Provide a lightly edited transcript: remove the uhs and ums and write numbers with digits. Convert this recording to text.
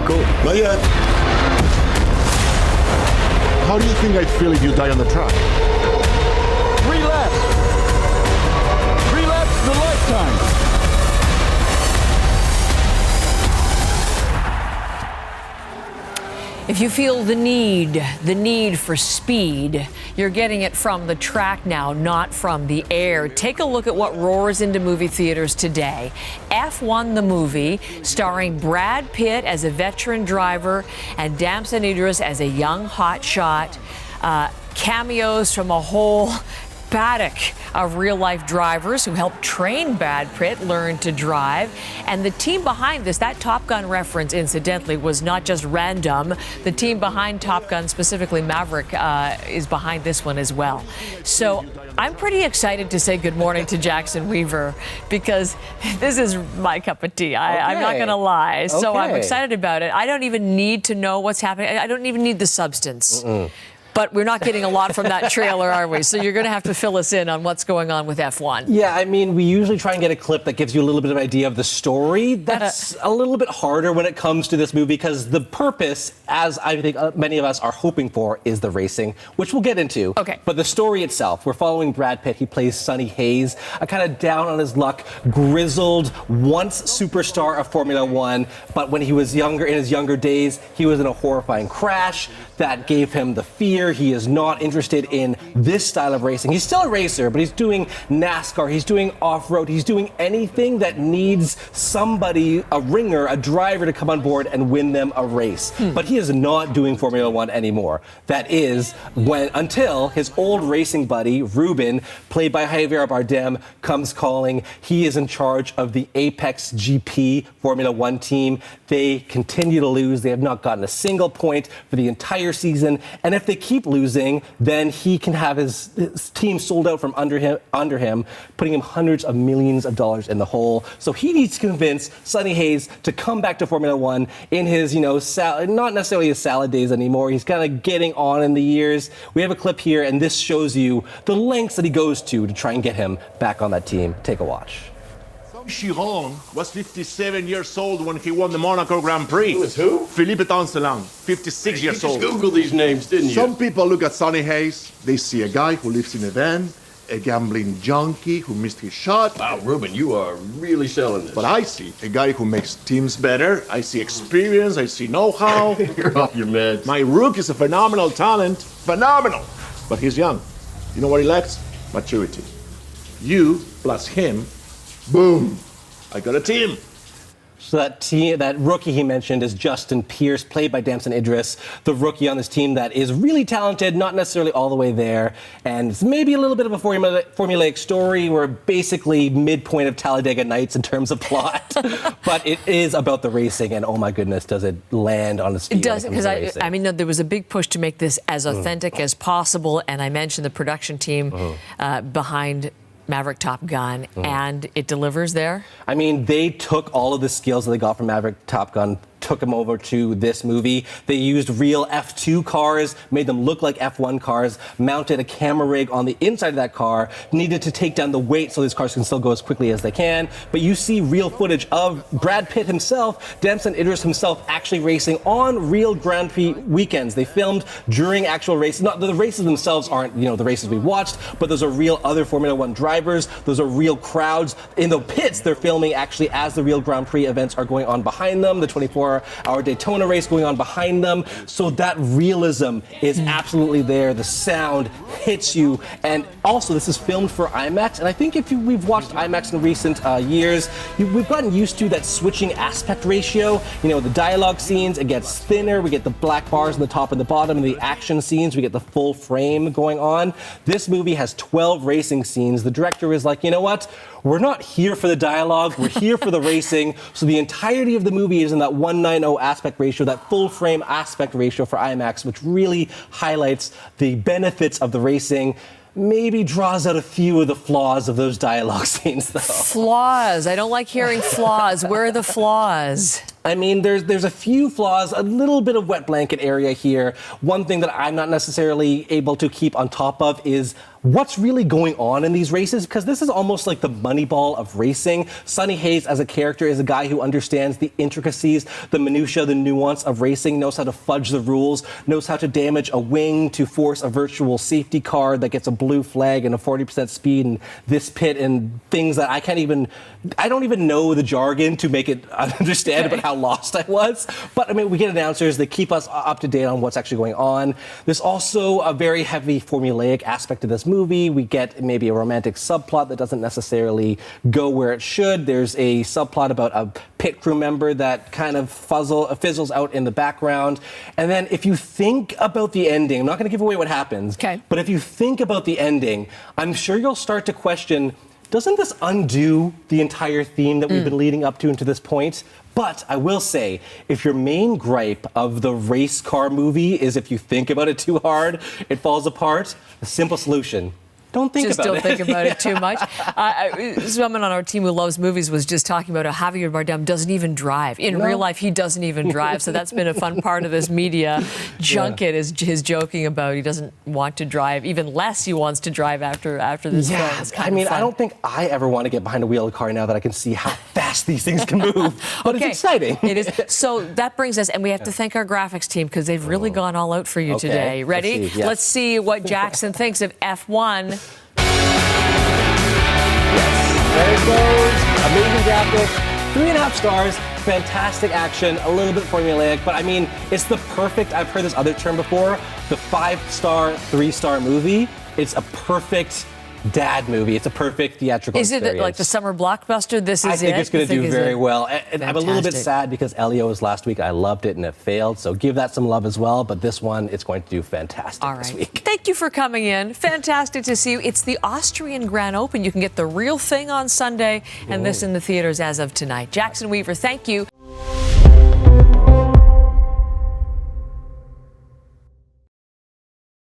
Cool. Not yet. How do you think I'd feel if you die on the track? 3 laps. 3 laps the lifetime. If you feel the need for speed, you're getting it from the track now, not from the air. Take a look at what roars into movie theaters today. F1 the movie, starring Brad Pitt as a veteran driver and Damson Idris as a young hotshot. Cameos from a whole paddock of real-life drivers who helped train Brad Pitt learn to drive. And the team behind this, that Top Gun reference, incidentally, was not just random. The team behind Top Gun, specifically Maverick, is behind this one as well. So I'm pretty excited to say good morning to Jackson Weaver, because this is my cup of tea. I'm not going to lie. So I'm excited about it. I don't even need to know what's happening. I don't even need the substance. But we're not getting a lot from that trailer, are we? So you're going to have to fill us in on what's going on with F1. Yeah, I mean, we usually try and get a clip that gives you a little bit of idea of the story. That's a little bit harder when it comes to this movie, because the purpose, as I think many of us are hoping for, is the racing, which we'll get into. Okay. But the story itself, we're following Brad Pitt. He plays Sonny Hayes, a kind of down on his luck, grizzled, once superstar of Formula One. But when he was younger, in his younger days, he was in a horrifying crash that gave him the fear. He is not interested in this style of racing. He's still a racer, but he's doing NASCAR, he's doing off-road, he's doing anything that needs somebody, a ringer, a driver to come on board and win them a race. But he is not doing Formula One anymore. That is until his old racing buddy, Ruben, played by Javier Bardem, comes calling. He is in charge of the Apex GP Formula One team. They continue to lose. They have not gotten a single point for the entire season. And if they keep losing, then he can have his team sold out from under him, putting him hundreds of millions of dollars in the hole. So he needs to convince Sonny Hayes to come back to Formula One in his, not necessarily his salad days anymore. He's kind of getting on in the years. We have a clip here, and this shows you the lengths that he goes to try and get him back on that team. Take a watch. Chiron was 57 years old when he won the Monaco Grand Prix. Who was who? Philippe Tancelang, 56 years old. You just Googled these names, didn't you? Some people look at Sonny Hayes, they see a guy who lives in a van, a gambling junkie who missed his shot. Wow, Ruben, you are really selling this. But I see a guy who makes teams better. I see experience, I see know-how. You're off your meds. My rook is a phenomenal talent. Phenomenal. But he's young. You know what he lacks? Maturity. You plus him, boom, I got a team. So that rookie he mentioned is Justin Pierce, played by Damson Idris, the rookie on this team that is really talented, not necessarily all the way there, and it's maybe a little bit of a formulaic story. We're basically midpoint of Talladega Nights in terms of plot, but it is about the racing, and oh my goodness, does it land on its feet? It does, because I mean, there was a big push to make this as authentic as possible, and I mentioned the production team behind Maverick Top Gun, and it delivers there? I mean, they took all of the skills that they got from Maverick Top Gun, took them over to this movie. They used real F2 cars, made them look like F1 cars, mounted a camera rig on the inside of that car, needed to take down the weight so these cars can still go as quickly as they can. But you see real footage of Brad Pitt himself, Damson Idris himself, actually racing on real Grand Prix weekends. They filmed during actual races. Not the races themselves aren't, the races we watched, but those are real other Formula One drivers. Those are real crowds. In the pits, they're filming actually as the real Grand Prix events are going on behind them, the 24-hour Daytona race going on behind them. So that realism is absolutely there. The sound hits you. And also, this is filmed for IMAX. And I think if we've watched IMAX in recent years, we've gotten used to that switching aspect ratio. The dialogue scenes, it gets thinner. We get the black bars on the top and the bottom. And the action scenes, we get the full frame going on. This movie has 12 racing scenes. The director is like, you know what? We're not here for the dialogue. We're here for the racing. So the entirety of the movie is in that 1:90 aspect ratio, that full frame aspect ratio for IMAX, which really highlights the benefits of the racing. Maybe draws out a few of the flaws of those dialogue scenes, though. Flaws. I don't like hearing flaws. Where are the flaws? I mean, there's a few flaws, a little bit of wet blanket area here. One thing that I'm not necessarily able to keep on top of is what's really going on in these races, because this is almost like the Moneyball of racing. Sonny Hayes as a character is a guy who understands the intricacies, the minutia, the nuance of racing, knows how to fudge the rules, knows how to damage a wing to force a virtual safety car that gets a blue flag and a 40% speed in this pit, and things that I don't even know the jargon to make it understand about how lost I was. But I mean, we get announcers that keep us up to date on what's actually going on. There's also a very heavy formulaic aspect to this movie. We get maybe a romantic subplot that doesn't necessarily go where it should. There's a subplot about a pit crew member that kind of fizzles out in the background. And then if you think about the ending, I'm not going to give away what happens, but if you think about the ending, I'm sure you'll start to question, doesn't this undo the entire theme that we've been leading up to this point? But I will say, if your main gripe of the race car movie is if you think about it too hard, it falls apart, a simple solution. Don't think about it. Just don't think about it too much. Someone on our team who loves movies was just talking about how Javier Bardem doesn't even drive. In real life, he doesn't even drive. So that's been a fun part of this media junket is his joking about he doesn't want to drive. Even less he wants to drive after this film. It's kind of fun. I don't think I ever want to get behind a wheel of a car now that I can see how fast these things can move. But it's exciting. It is. So that brings us, and we have to thank our graphics team because they've really gone all out for you today. Ready? Let's see what Jackson thinks of F1. There it goes. Amazing graphics. 3.5 stars. Fantastic action. A little bit formulaic, but I mean, it's the perfect, I've heard this other term before, the 5-star, 3-star movie. It's a perfect dad movie. It's a perfect theatrical experience. Is it like the summer blockbuster? This is it? I think it's going to do very well. And I'm a little bit sad because Elio was last week. I loved it and it failed. So give that some love as well. But this one, it's going to do fantastic this week. Thank you for coming in. Fantastic to see you. It's the Austrian Grand Open. You can get The Real Thing on Sunday and this in the theaters as of tonight. Jackson Weaver, thank you.